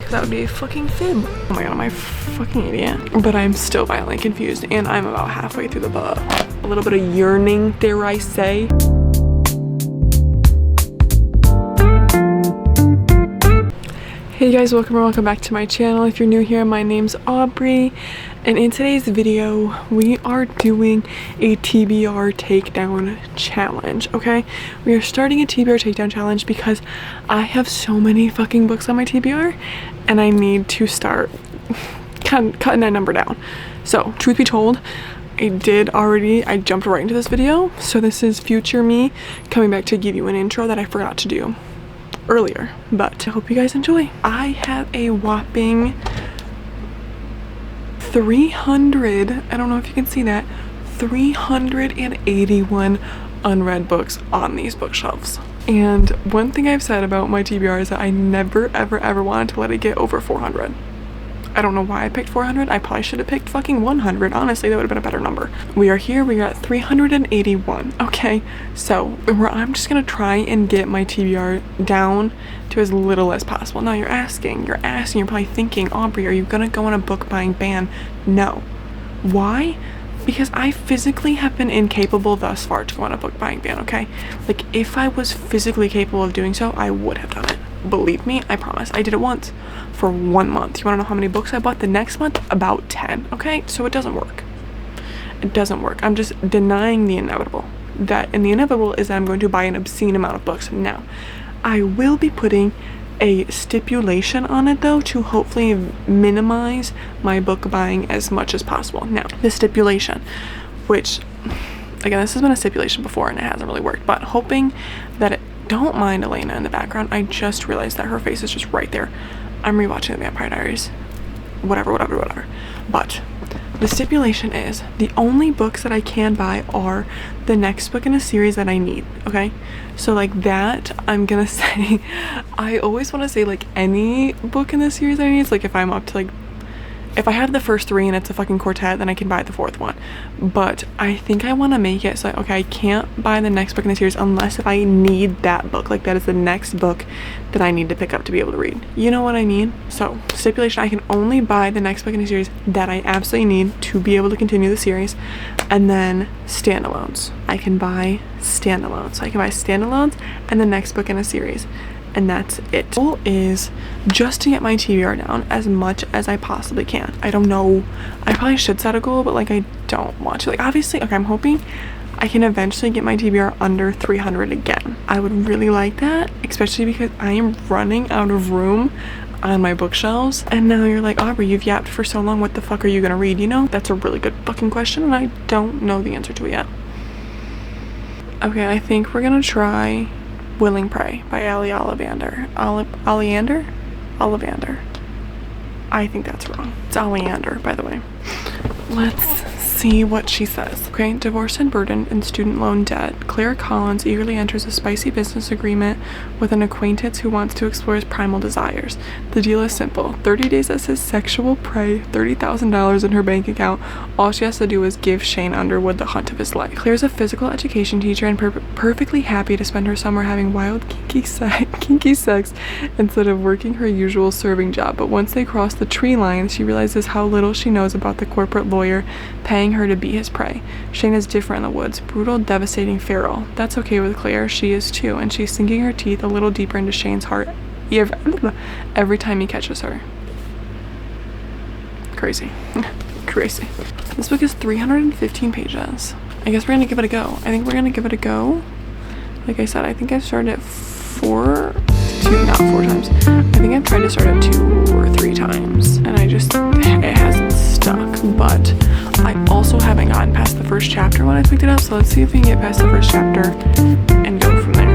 That would be a fucking fib. Oh my god, am I a fucking idiot? But I'm still violently confused, and I'm about halfway through the book. A little bit of yearning, dare I say. Hey guys, welcome back to my channel. If you're new here, my name's Aubrey, and in today's video we are doing a TBR takedown challenge. Okay, we are starting a TBR takedown challenge because I have so many fucking books on my TBR and I need to start cutting that number down. So truth be told, I jumped right into this video, so this is future me coming back to give you an intro that I forgot to do earlier, but I hope you guys enjoy. I have a whopping 300, I don't know if you can see that, 381 unread books on these bookshelves. And one thing I've said about my TBR is that I never ever wanted to let it get over 400. I don't know why I picked 400. I probably should have picked fucking 100. Honestly, that would have been a better number. We are here. We are at 381. Okay, so I'm just gonna try and get my TBR down to as little as possible. Now you're probably thinking, Aubrey, are you gonna go on a book buying ban? No. Why? Because I physically have been incapable thus far to go on a book buying ban, okay? Like, if I was physically capable of doing so, I would have done it. Believe me, I promise. I did it once for 1 month. You want to know how many books I bought the next month? About 10. Okay, so it doesn't work. It doesn't work. I'm just denying the inevitable. And the inevitable is that I'm going to buy an obscene amount of books. Now, I will be putting a stipulation on it though to hopefully minimize my book buying as much as possible. Now, the stipulation, which again, this has been a stipulation before and it hasn't really worked, but hoping that it, don't mind Elena in the background. I just realized that her face is just right there. I'm rewatching The Vampire Diaries. Whatever. But the stipulation is the only books that I can buy are the next book in a series that I need, okay? So like that, I'm gonna say, I always want to say like any book in the series I need. It's like if I'm up to like, if I have the first 3 and it's a fucking quartet, then I can buy the 4th one. But I think I want to make it so, okay, I can't buy the next book in the series unless if I need that book. Like that is the next book that I need to pick up to be able to read. You know what I mean? So, stipulation, I can only buy the next book in the series that I absolutely need to be able to continue the series. And then standalones. I can buy standalones. So I can buy standalones and the next book in a series. And that's it. The goal is just to get my TBR down as much as I possibly can. I don't know, I probably should set a goal, but like I don't want to. Like obviously, okay, I'm hoping I can eventually get my TBR under 300 again. I would really like that, especially because I am running out of room on my bookshelves. And now you're like, Aubrey, you've yapped for so long, what the fuck are you gonna read? You know, that's a really good fucking question and I don't know the answer to it yet. Okay, I think we're gonna try Willing Prey by Ali Ollivander. Ollivander. I think that's wrong. It's Oleander, by the way. Let's see what she says. Okay, divorced and burdened in student loan debt, Claire Collins eagerly enters a spicy business agreement with an acquaintance who wants to explore his primal desires. The deal is simple. 30 days as his sexual prey, $30,000 in her bank account. All she has to do is give Shane Underwood the hunt of his life. Claire's a physical education teacher and perfectly happy to spend her summer having wild kinky sex instead of working her usual serving job. But once they cross the tree line, she realizes how little she knows about the corporate lawyer paying her to be his prey. Shane is different in the woods, brutal, devastating, feral. That's okay with Claire, she is too, and she's sinking her teeth a little deeper into Shane's heart every time he catches her. Crazy. Crazy. This book is 315 pages. I guess we're gonna give it a go. I think we're gonna give it a go. Like I said, I think I've started at 4 times. I think I've tried to start it 2 or 3 times, and it hasn't stuck, but I also haven't gotten past the first chapter when I picked it up, so let's see if we can get past the first chapter and go from there.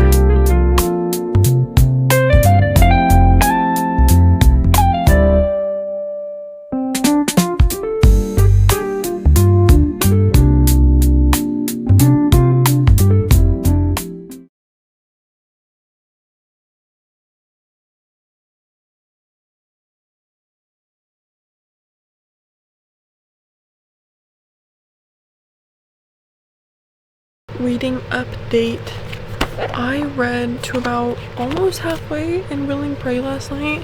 Reading update. I read to about almost halfway in Willing Prey last night.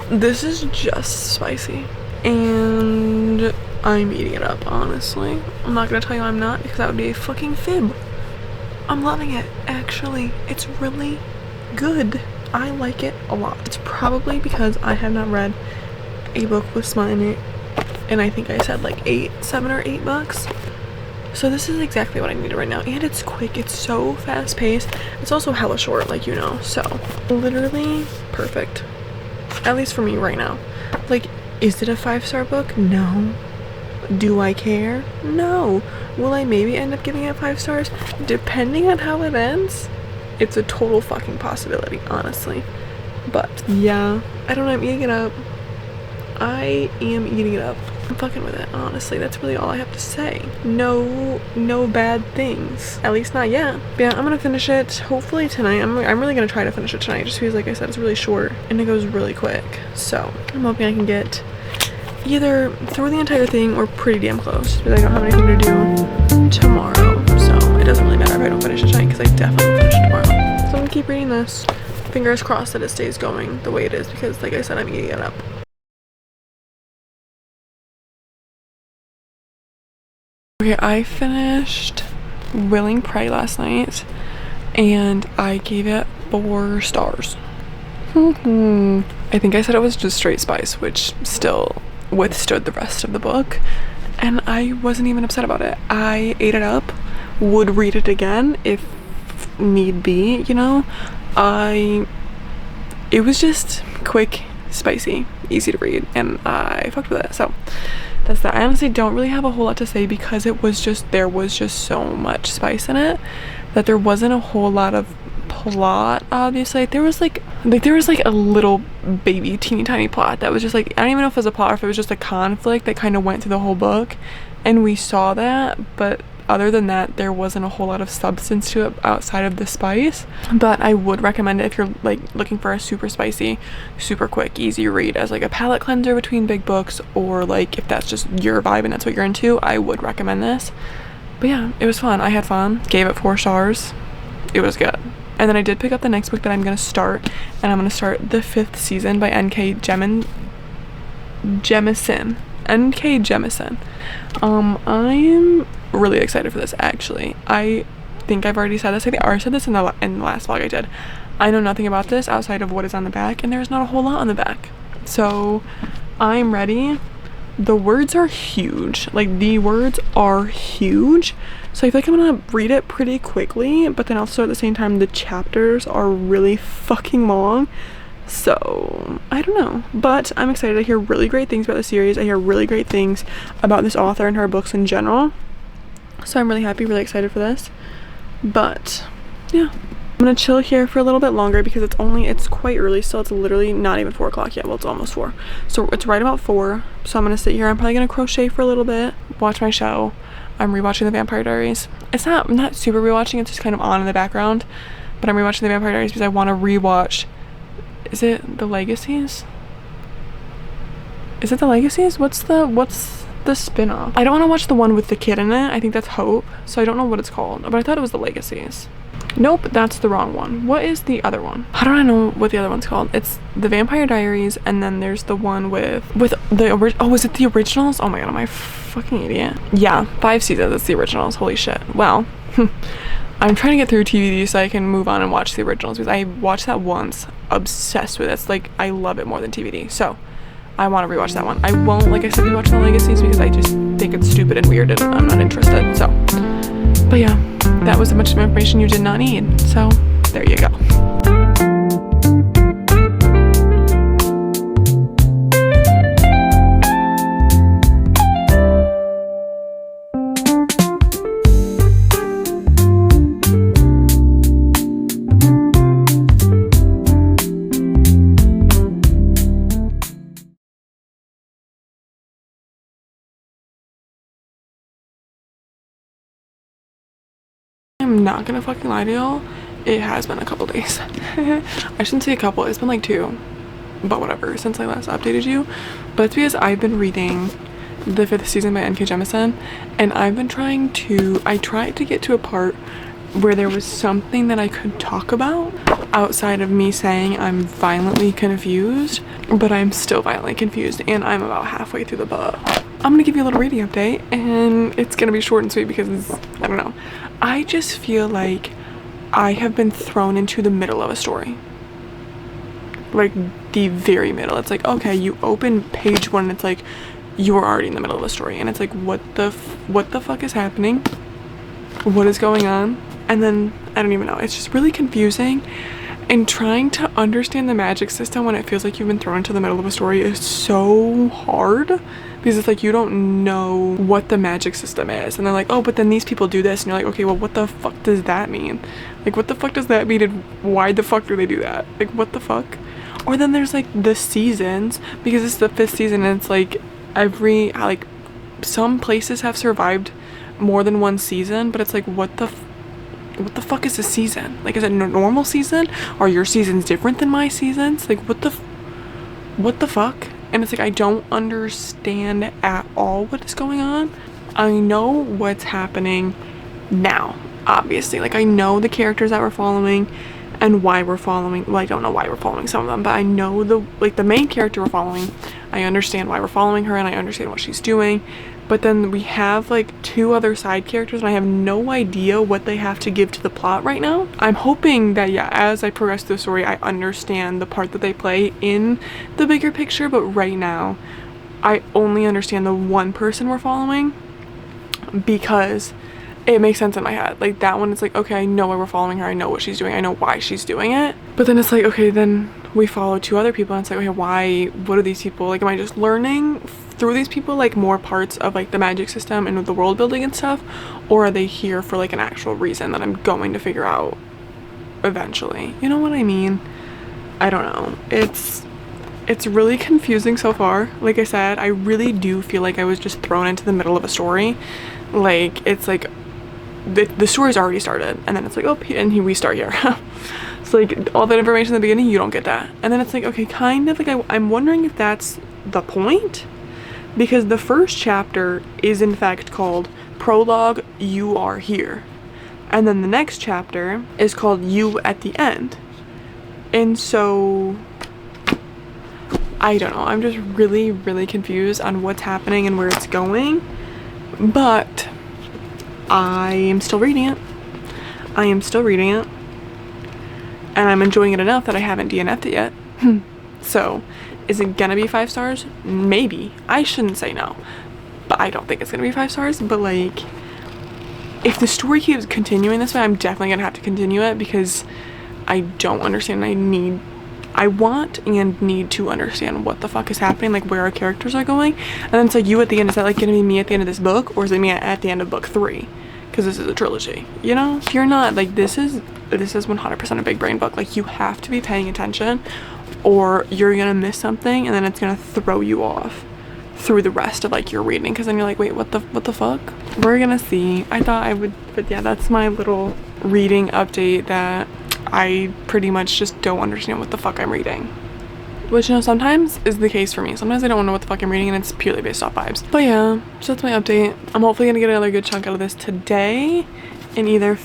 This is just spicy. And I'm eating it up, honestly. I'm not gonna tell you I'm not, because that would be a fucking fib. I'm loving it, actually. It's really good. I like it a lot. It's probably because I have not read a book with smut in it, and I think I said like 7 or 8 books. So this is exactly what I needed right now, and it's quick. It's so fast paced. It's also hella short, like, you know, so literally perfect, at least for me right now. Like, is it a 5-star book? No. Do I care? No. Will I maybe end up giving it 5 stars? Depending on how it ends, it's a total fucking possibility, honestly. But yeah, I don't know, I'm eating it up. I am eating it up. I'm fucking with it, honestly. That's really all I have to say. No bad things, at least not yet. But yeah, I'm gonna finish it hopefully tonight. I'm really gonna try to finish it tonight, just because, like I said, it's really short and it goes really quick. So I'm hoping I can get either through the entire thing or pretty damn close, because I don't have anything to do tomorrow. So it doesn't really matter if I don't finish it tonight, because I definitely will finish it tomorrow. So I'm gonna keep reading this. Fingers crossed that it stays going the way it is, because like I said, I'm eating it up. Okay, I finished Willing Prey last night, and I gave it 4 stars. I think I said it was just straight spice, which still withstood the rest of the book, and I wasn't even upset about it. I ate it up, would read it again if need be, you know. It was just quick, spicy, easy to read, and I fucked with it. So that's that. I honestly don't really have a whole lot to say, because there was just so much spice in it that there wasn't a whole lot of plot. Obviously, there was like a little baby teeny tiny plot that was just like, I don't even know if it was a plot or if it was just a conflict that kind of went through the whole book, and we saw that, but other than that, there wasn't a whole lot of substance to it outside of the spice. But I would recommend it if you're like looking for a super spicy, super quick, easy read as like a palate cleanser between big books, or like if that's just your vibe and that's what you're into, I would recommend this. But yeah, it was fun. I had fun. Gave it 4 stars. It was good. And then I did pick up the next book that I'm gonna start, and I'm gonna start the 5th season by N.K. Jemisin. N.K. Jemisin. I'm really excited for this, actually. I think I've already said this. I think I already said this in the last vlog I did. I know nothing about this outside of what is on the back, and there's not a whole lot on the back. So I'm ready. The words are huge. Like, the words are huge. So I feel like I'm gonna read it pretty quickly, but then also at the same time, the chapters are really fucking long. So I don't know, but I'm excited. I hear really great things about the series. I hear really great things about this author and her books in general. So I'm really happy, really excited for this. But yeah, I'm gonna chill here for a little bit longer, because it's quite early still. It's literally not even 4 o'clock yet. Well, it's almost 4, so it's right about 4. So I'm gonna sit here. I'm probably gonna crochet for a little bit, watch my show. I'm rewatching The Vampire Diaries. I'm not super rewatching, it's just kind of on in the background, but I'm rewatching The Vampire Diaries because I want to rewatch, is it The Legacies? Is it The Legacies? What's the spin-off? I don't want to watch the one with the kid in it. I think that's Hope, so I don't know what it's called, but I thought it was The Legacies. Nope, that's the wrong one. What is the other one? How do I know what the other one's called? It's The Vampire Diaries, and then there's the one with the original. Oh, is it the originals? Oh my god, am I fucking idiot? Yeah, 5 seasons. It's the originals. Holy shit. Well, I'm trying to get through TVD so I can move on and watch the originals, because I watched that once, obsessed with it. It's like, I love it more than TVD. So I want to rewatch that one. I won't, like I said, rewatch The Legacies because I just think it's stupid and weird and I'm not interested. So, but yeah, that was a bunch of information you did not need. So there you go. I'm not gonna fucking lie to y'all, it has been a couple days. I shouldn't say a couple, it's been like 2, but whatever, since I last updated you. But it's because I've been reading the 5th season by N.K. Jemisin, and I've been I tried to get to a part where there was something that I could talk about, outside of me saying I'm violently confused, but I'm still violently confused, and I'm about halfway through the book. I'm gonna give you a little reading update, and it's gonna be short and sweet because I don't know. I just feel like I have been thrown into the middle of a story. Like the very middle. It's like, okay, you open page 1 and it's like you're already in the middle of a story, and it's like, what the fuck is happening? What is going on? And then I don't even know. It's just really confusing, and trying to understand the magic system when it feels like you've been thrown into the middle of a story is so hard, because it's like you don't know what the magic system is, and they're like, oh, but then these people do this, and you're like, okay, well, what the fuck does that mean? Like, what the fuck does that mean, and why the fuck do they do that? Like, what the fuck? Or then there's like the seasons, because it's the 5th season, and it's like some places have survived more than one season, but it's like, what the fuck is a season? Like, is it a normal season? Are your seasons different than my seasons? Like, what the fuck? And it's like, I don't understand at all what is going on. I know what's happening now, obviously. Like, I know the characters that we're following and why we're following. Well, I don't know why we're following some of them, but I know the main character we're following. I understand why we're following her, and I understand what she's doing. But then we have like 2 other side characters, and I have no idea what they have to give to the plot right now. I'm hoping that, yeah, as I progress through the story, I understand the part that they play in the bigger picture. But right now, I only understand the one person we're following because it makes sense in my head. Like, that one, it's like, okay, I know why we're following her. I know what she's doing. I know why she's doing it. But then it's like, okay, then we follow 2 other people, and it's like, okay, what are these people? Like, am I just learning through these people like more parts of like the magic system and the world building and stuff, or are they here for like an actual reason that I'm going to figure out eventually? You know what I mean? I don't know. It's really confusing so far. Like I said, I really do feel like I was just thrown into the middle of a story. Like, it's like the story's already started, and then it's like, oh, and we start here. It's like all that information in the beginning, you don't get that, and then it's like, okay, kind of like I'm wondering if that's the point. Because the first chapter is in fact called Prologue, You Are Here. And then the next chapter is called You at the End. And so, I don't know. I'm just really, really confused on what's happening and where it's going. But I am still reading it. And I'm enjoying it enough that I haven't DNF'd it yet. So, is it gonna be 5 stars? Maybe. I shouldn't say no, but I don't think it's gonna be 5 stars. But like, if the story keeps continuing this way, I'm definitely gonna have to continue it, because I don't understand. I want and need to understand what the fuck is happening, like where our characters are going. And then it's like, you at the end, is that like gonna be me at the end of this book, or is it me at the end of book 3? Because this is a trilogy, you know? If you're not, like, this is 100% a big brain book. Like, you have to be paying attention, or you're gonna miss something, and then it's gonna throw you off through the rest of like your reading, because then you're like, wait, what the fuck? We're gonna see. I thought I would, but yeah, that's my little reading update, that I pretty much just don't understand what the fuck I'm reading, which, you know, sometimes is the case for me. Sometimes I don't know what the fuck I'm reading, and it's purely based off vibes. But yeah, so that's my update. I'm hopefully gonna get another good chunk out of this today, and either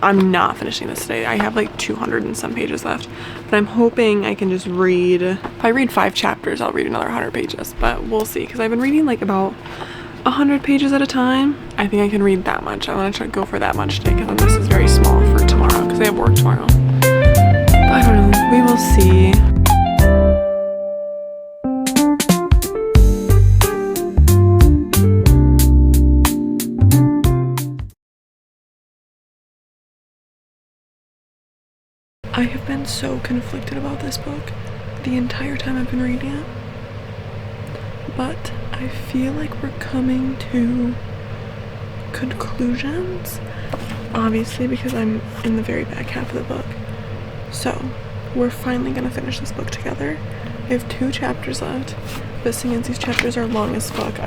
I'm not finishing this today. I have like 200 and some pages left, but I'm hoping I can just read, if I read 5 chapters, I'll read another 100 pages, but we'll see, because I've been reading like about 100 pages at a time. I think I can read that much. I want to try to go for that much today, because this is very small for tomorrow, because I have work tomorrow. But I don't know, we will see. I have been so conflicted about this book the entire time I've been reading it, but I feel like we're coming to conclusions, obviously, because I'm in the very back half of the book. So we're finally gonna finish this book together. I have 2 chapters left, but since these chapters are long as fuck,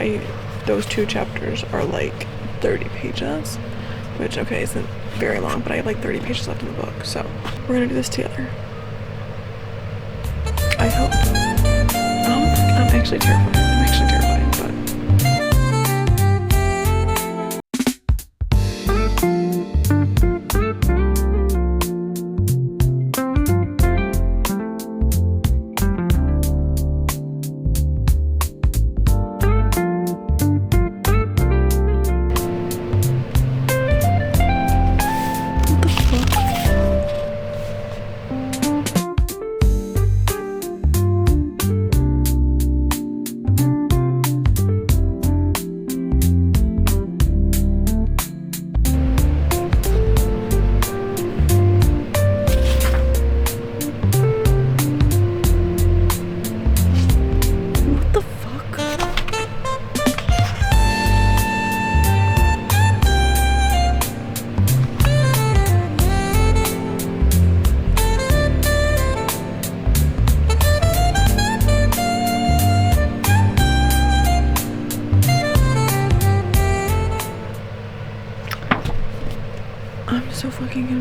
those 2 chapters are like 30 pages, which, okay, isn't very long, but I have like 30 pages left in the book, so we're gonna do this together. I hope. I'm actually terrified.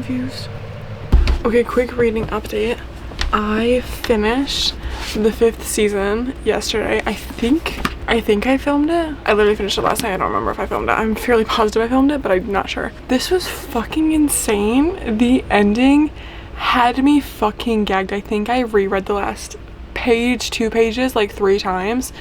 confused. Okay, quick reading update. I finished the 5th season yesterday. I think I filmed it. I literally finished it last night. I don't remember if I filmed it. I'm fairly positive I filmed it, but I'm not sure. This was fucking insane. The ending had me fucking gagged. I think I reread the last page, 2 pages, like 3 times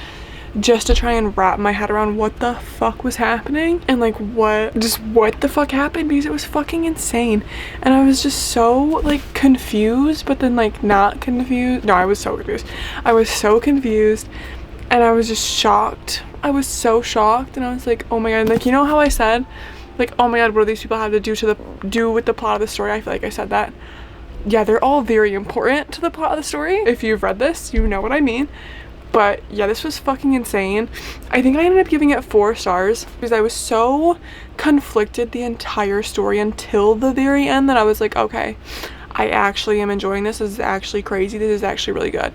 just to try and wrap my head around what the fuck was happening and like what the fuck happened, because it was fucking insane. And I was just so like confused, but then like not confused. No, I was so confused. I was so confused and I was just shocked. I was so shocked and I was like, oh my god. Like, you know how I said like, oh my god, what do these people have to do with the plot of the story? I feel like I said that. Yeah, they're all very important to the plot of the story. If you've read this, you know what I mean. But yeah, this was fucking insane. I think I ended up giving it 4 stars because I was so conflicted the entire story until the very end that I was like, okay, I actually am enjoying this. This is actually crazy. This is actually really good.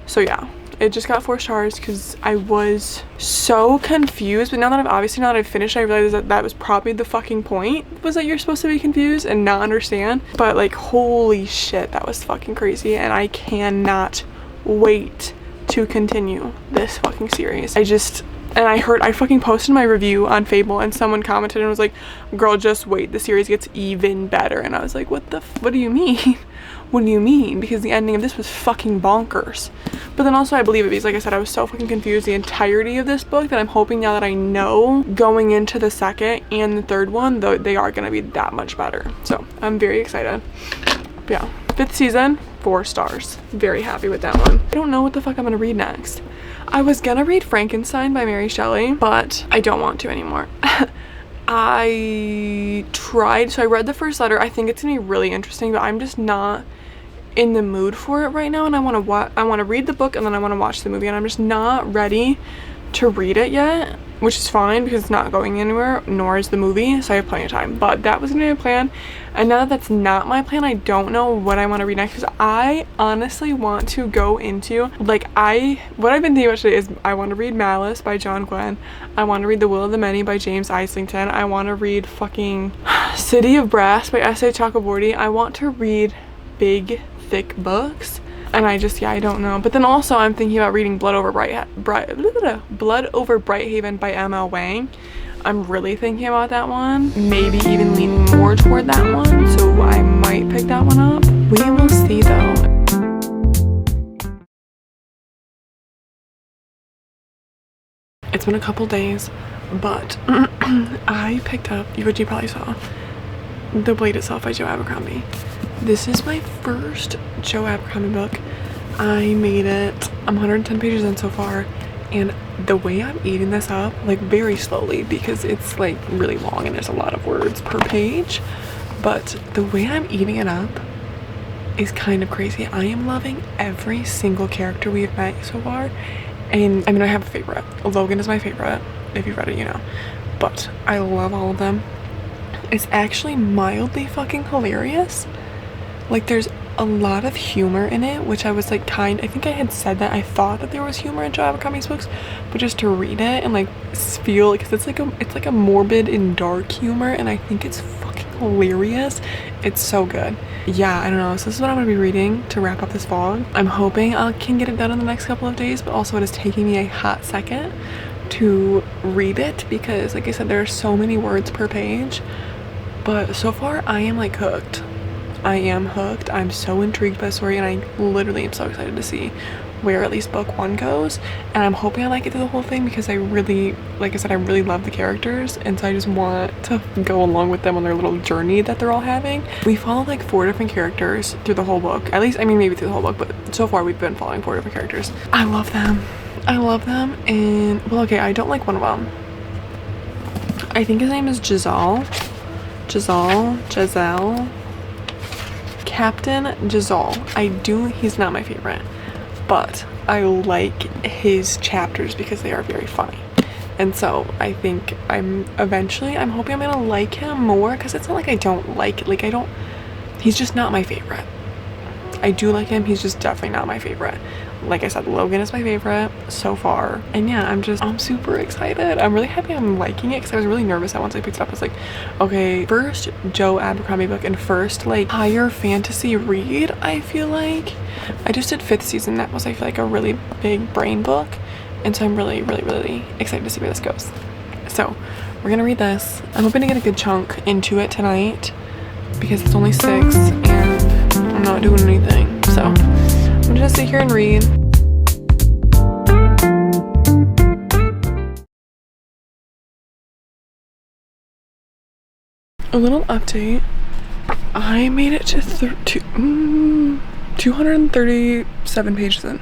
So yeah, it just got 4 stars because I was so confused. But now that I've finished, I realized that that was probably the fucking point, was that you're supposed to be confused and not understand. But like, holy shit, that was fucking crazy. And I cannot wait to continue this fucking series. I fucking posted my review on Fable and someone commented and was like, girl, just wait, the series gets even better. And I was like, what do you mean? What do you mean? Because the ending of this was fucking bonkers. But then also I believe it because like I said, I was so fucking confused the entirety of this book that I'm hoping now that I know going into the 2nd and the 3rd one, though they are gonna be that much better. So I'm very excited. But yeah, 5th season, 4 stars. Very happy with that one. I don't know what the fuck I'm gonna read next. I was gonna read Frankenstein by Mary Shelley, but I don't want to anymore. I tried, so I read the first letter. I think it's gonna be really interesting, but I'm just not in the mood for it right now, and I want to read the book and then I want to watch the movie, and I'm just not ready to read it yet, which is fine because it's not going anywhere, nor is the movie, so I have plenty of time. But that was gonna be my plan, and now that that's not my plan, I don't know what I want to read next, because I honestly want to go into like what I've been thinking about today is I want to read Malice by John Glenn. I want to read The Will of the Many by James Islington. I want to read fucking City of Brass by S.A. Chakraborty. I want to read big thick books, and I don't know. But then also I'm thinking about reading Blood Over Brighthaven by M.L. Wang. I'm really thinking about that one, maybe even leaning more toward that one, so I might pick that one up. We will see though. It's been a couple days, but I picked up, which you probably saw, The Blade Itself by Joe Abercrombie. This is my first Joe Abercrombie book. I made it. I'm 110 pages in so far, and the way I'm eating this up, like very slowly because it's like really long and there's a lot of words per page, but the way I'm eating it up is kind of crazy. I am loving every single character we've met so far, and I mean, I have a favorite. Logan is my favorite. If you've read it, you know, but I love all of them. It's actually mildly fucking hilarious. Like, there's a lot of humor in it, which I was like I think I had said that I thought that there was humor in Joe Abercrombie's books, but just to read it and like feel, because it's like a morbid and dark humor, and I think it's fucking hilarious. It's so good. Yeah, I don't know, so this is what I'm gonna be reading to wrap up this vlog. I'm hoping I can get it done in the next couple of days, but also it is taking me a hot second to read it because like I said, there are so many words per page, but so far I am like hooked. I am hooked. I'm so intrigued by the story, and I literally am so excited to see where at least book 1 goes, and I'm hoping I like it through the whole thing because I really, like I said, I really love the characters, and so I just want to go along with them on their little journey that they're all having. We follow like 4 different characters through the whole book, at least, I mean maybe through the whole book, but so far we've been following 4 different characters. I love them, and well, okay, I don't like one of them. I think his name is Giselle. Captain Giselle. He's not my favorite, but I like his chapters because they are very funny, and so I think I'm hoping I'm gonna like him more, because it's not like I don't like, he's just not my favorite. I do like him, he's just definitely not my favorite. like I said, Logan is my favorite so far. And yeah, I'm super excited. I'm really happy I'm liking it, because I was really nervous that once I picked it up, I was like, okay, first Joe Abercrombie book and first like higher fantasy read. I feel like I just did 5th season. That was, I feel like, a really big brain book, and so I'm really excited to see where this goes. So we're gonna read this. I'm hoping to get a good chunk into it tonight, because it's only 6 and I'm not doing anything. So I'm gonna just sit here and read. A little update. I made it to 237 pages in.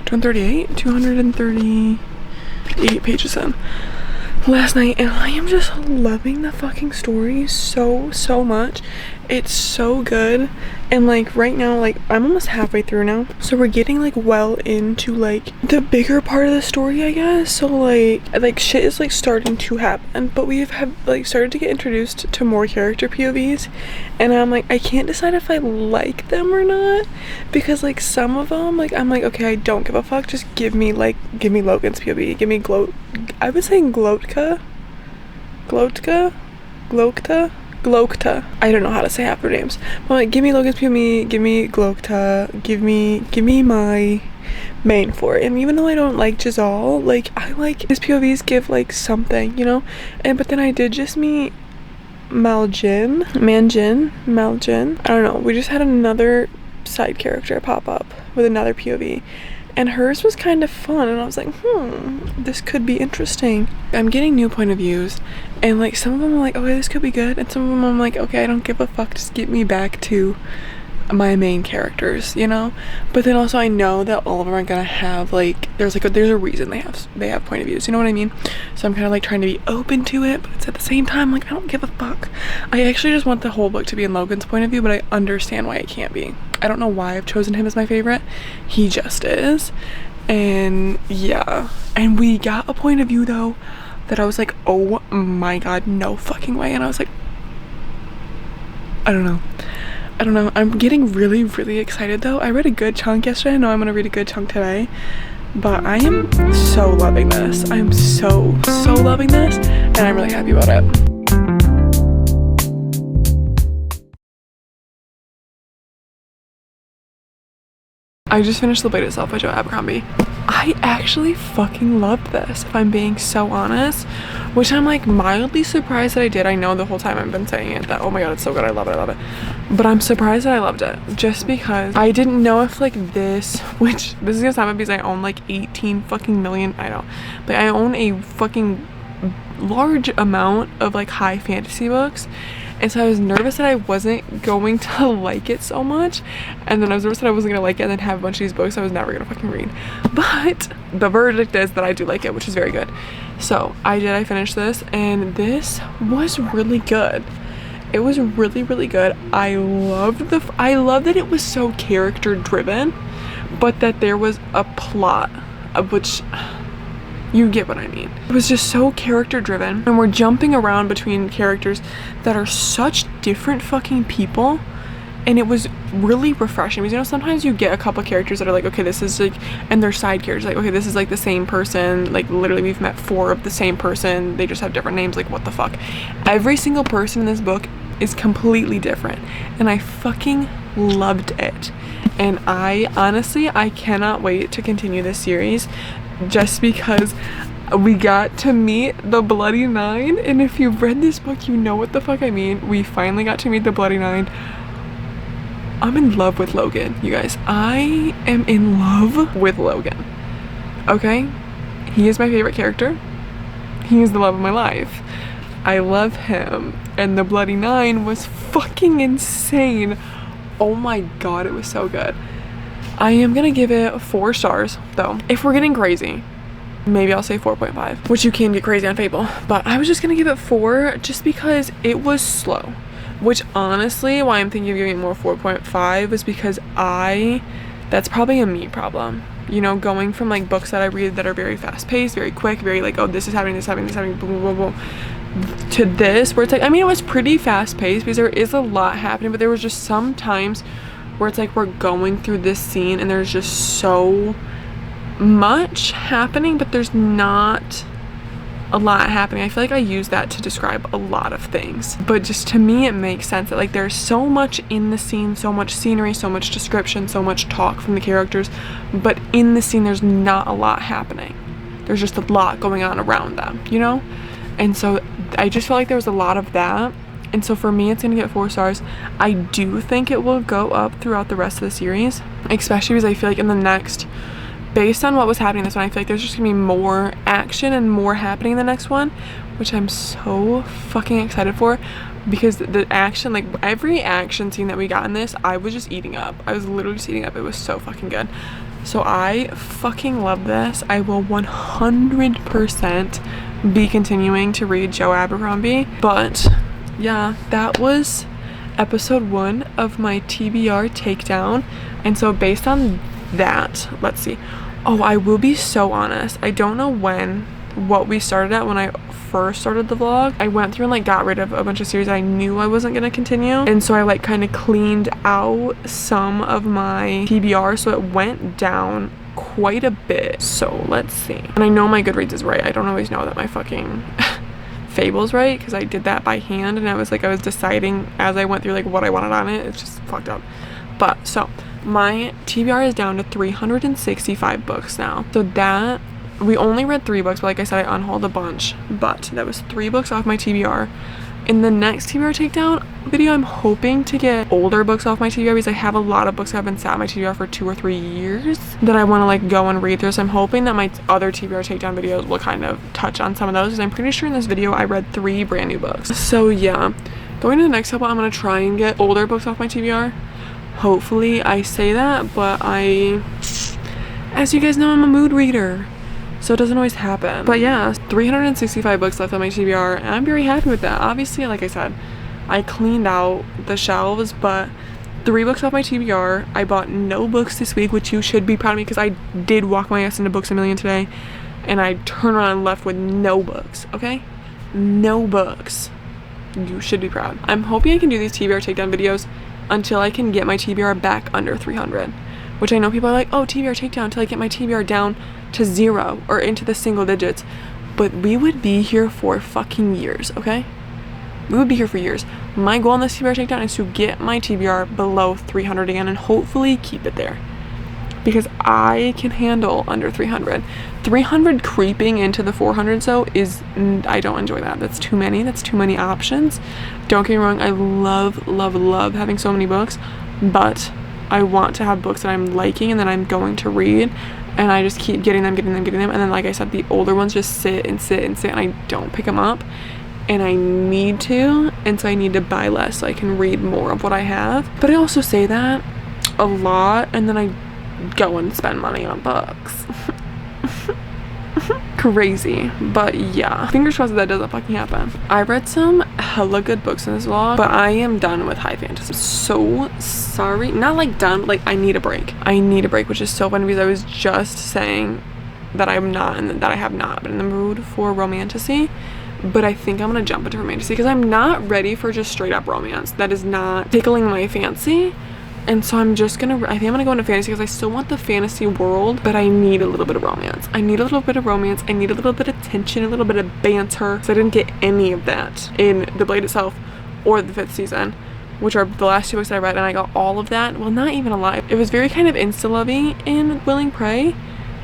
238? 238 pages in last night, and I am just loving the fucking story so much. It's so good. And like right now, like I'm almost halfway through now, so we're getting like well into like the bigger part of the story, I guess. So like shit is like starting to happen, but we have like started to get introduced to more character POVs, and I'm like, I can't decide if I like them or not, because like some of them, like I'm like, okay, I don't give a fuck, just give me Logan's POV, give me I was saying Glotka. I don't know how to say half their names. But like, give me Logan's POV, give me Glokta, give me my main for it. And even though I don't like Jazal, like I like his POVs give like something, you know? But then I did just meet Maljin. I don't know. We just had another side character pop up with another POV. And hers was kind of fun, and I was like, this could be interesting. I'm getting new point of views, and like some of them I'm like, okay, this could be good, and some of them I'm like, okay, I don't give a fuck, just get me back to my main characters, you know? But then also I know that all of them are gonna have like, there's a reason they have point of views, you know what I mean? So I'm kind of like trying to be open to it, but it's at the same time like, I don't give a fuck. I actually just want the whole book to be in Logan's point of view, but I understand why it can't be. I don't know why I've chosen him as my favorite. He just is. And yeah, and we got a point of view though that I was like, oh my god, no fucking way. And I was like, I don't know. I'm getting really excited though. I read a good chunk yesterday. I know I'm gonna read a good chunk today, but I am so loving this. I'm so loving this, and I'm really happy about it. I just finished The Blade Itself by Joe Abercrombie. I actually fucking loved this, if I'm being so honest, which I'm like mildly surprised that I did. I know the whole time I've been saying it that, oh my god, it's so good, I love it, but I'm surprised that I loved it, just because I didn't know if like this, which this is gonna sound because I own like 18 fucking million, I know, but I own a fucking large amount of like high fantasy books, and so I was nervous that I wasn't going to like it so much, and then I was nervous that I wasn't gonna like it and then have a bunch of these books I was never gonna fucking read. But the verdict is that I do like it, which is very good. So I finished this, and this was really good. It was really good. I loved that it was so character driven, but that there was a plot, of which you get what I mean. It was just so character driven, and we're jumping around between characters that are such different fucking people, and it was really refreshing, because you know sometimes you get a couple characters that are like, okay, this is like, and they're side characters, like, okay, this is like the same person, like literally we've met 4 of the same person, they just have different names, like what the fuck. Every single person in this book is completely different, and I fucking loved it. And I honestly cannot wait to continue this series, just because we got to meet the Bloody Nine, and if you've read this book you know what the fuck I mean. We finally got to meet the Bloody Nine. I'm in love with Logan, you guys. I am in love with Logan. Okay? He is my favorite character. He is the love of my life. I love him. And the Bloody Nine was fucking insane. Oh my god, it was so good. I am gonna give it 4 stars though. If we're getting crazy, maybe I'll say 4.5, which you can get crazy on Fable, but I was just gonna give it 4 just because it was slow, which honestly why I'm thinking of giving it more 4.5 is because that's probably a me problem, you know, going from like books that I read that are very fast paced, very quick, very like, oh, this is happening, boom, boom, boom, to this where it's like, I mean, it was pretty fast paced because there is a lot happening, but there was just some times where it's like we're going through this scene and there's just so much happening, but there's not a lot happening. I feel like I use that to describe a lot of things, but just to me it makes sense that like there's so much in the scene, so much scenery, so much description, so much talk from the characters, but in the scene there's not a lot happening. There's just a lot going on around them, you know? And so I just felt like there was a lot of that, and so for me it's gonna get 4 stars. I do think it will go up throughout the rest of the series, especially because I feel like in the next, based on what was happening in this one, I feel like there's just gonna be more action and more happening in the next one, which I'm so fucking excited for, because the action, like every action scene that we got in this, I was just eating up. I was literally just eating up. It was so fucking good. So I fucking love this. I will 100% be continuing to read Joe Abercrombie. But yeah, that was episode 1 of my TBR Takedown. And so based on that, let's see. Oh, I will be so honest, I don't know what we started at when I first started the vlog. I went through and like got rid of a bunch of series I knew I wasn't gonna continue, and so I like kind of cleaned out some of my TBR, so it went down quite a bit. So let's see. And I know my Goodreads is right. I don't always know that my fucking Fable's right, because I did that by hand and I was deciding as I went through like what I wanted on it. It's just fucked up. But so my TBR is down to 365 books now. So that, we only read 3 books, but like I said, I unhauled a bunch. But that was 3 books off my TBR. In the next TBR Takedown video, I'm hoping to get older books off my TBR, because I have a lot of books that have been sat on my TBR for 2 or 3 years that I want to like go and read through. So I'm hoping that my other TBR Takedown videos will kind of touch on some of those, because I'm pretty sure in this video I read 3 brand new books. So yeah, going to the next couple, I'm going to try and get older books off my TBR. Hopefully. I say that, but as you guys know, I'm a mood reader, so it doesn't always happen. But yeah, 365 books left on my TBR, and I'm very happy with that. Obviously, like I said, I cleaned out the shelves, but 3 books off my TBR. I bought no books this week, which you should be proud of me, because I did walk my ass into Books A Million today, and I turned around and left with no books, okay? No books. You should be proud. I'm hoping I can do these TBR Takedown videos until I can get my TBR back under 300, which I know people are like, oh, TBR Takedown until I get my TBR down to 0 or into the single digits, but we would be here for fucking years, okay? We would be here for years. My goal in this TBR Takedown is to get my TBR below 300 again and hopefully keep it there, because I can handle under 300. 300 creeping into the 400s though is, I don't enjoy that. That's too many options. Don't get me wrong, I love having so many books, but I want to have books that I'm liking and that I'm going to read, and I just keep getting them, and then like I said, the older ones just sit and I don't pick them up, and I need to, and so I need to buy less so I can read more of what I have. But I also say that a lot, and then I go and spend money on books. Crazy. But yeah, fingers crossed that doesn't fucking happen. I read some hella good books in this vlog, but I am done with high fantasy. So sorry, not like done, but like I need a break, which is so funny, because I was just saying that I'm not, and that I have not been in the mood for romantasy, but I think I'm gonna jump into romantasy, because I'm not ready for just straight up romance. That is not tickling my fancy. And so I'm just gonna, I think I'm gonna go into fantasy, because I still want the fantasy world, but I need a little bit of romance. I need a little bit of tension, a little bit of banter, because I didn't get any of that in The Blade itself or the 5th season, which are the last 2 books that I read, and I got all of that. Well, not even a lot. It was very kind of insta-lovey in Willing Prey.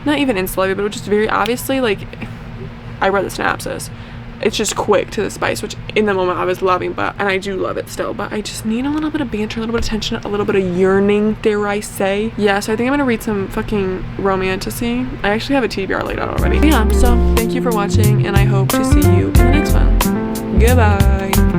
Not even insta-lovey, but it was just very obviously, like, I read the synopsis. It's just quick to the spice, which in the moment I was loving, and I do love it still, but I just need a little bit of banter, a little bit of tension, a little bit of yearning, dare I say. Yeah, so I think I'm gonna read some fucking romantasy. I actually have a TBR laid out already. Yeah, so thank you for watching, and I hope to see you in the next one. Goodbye.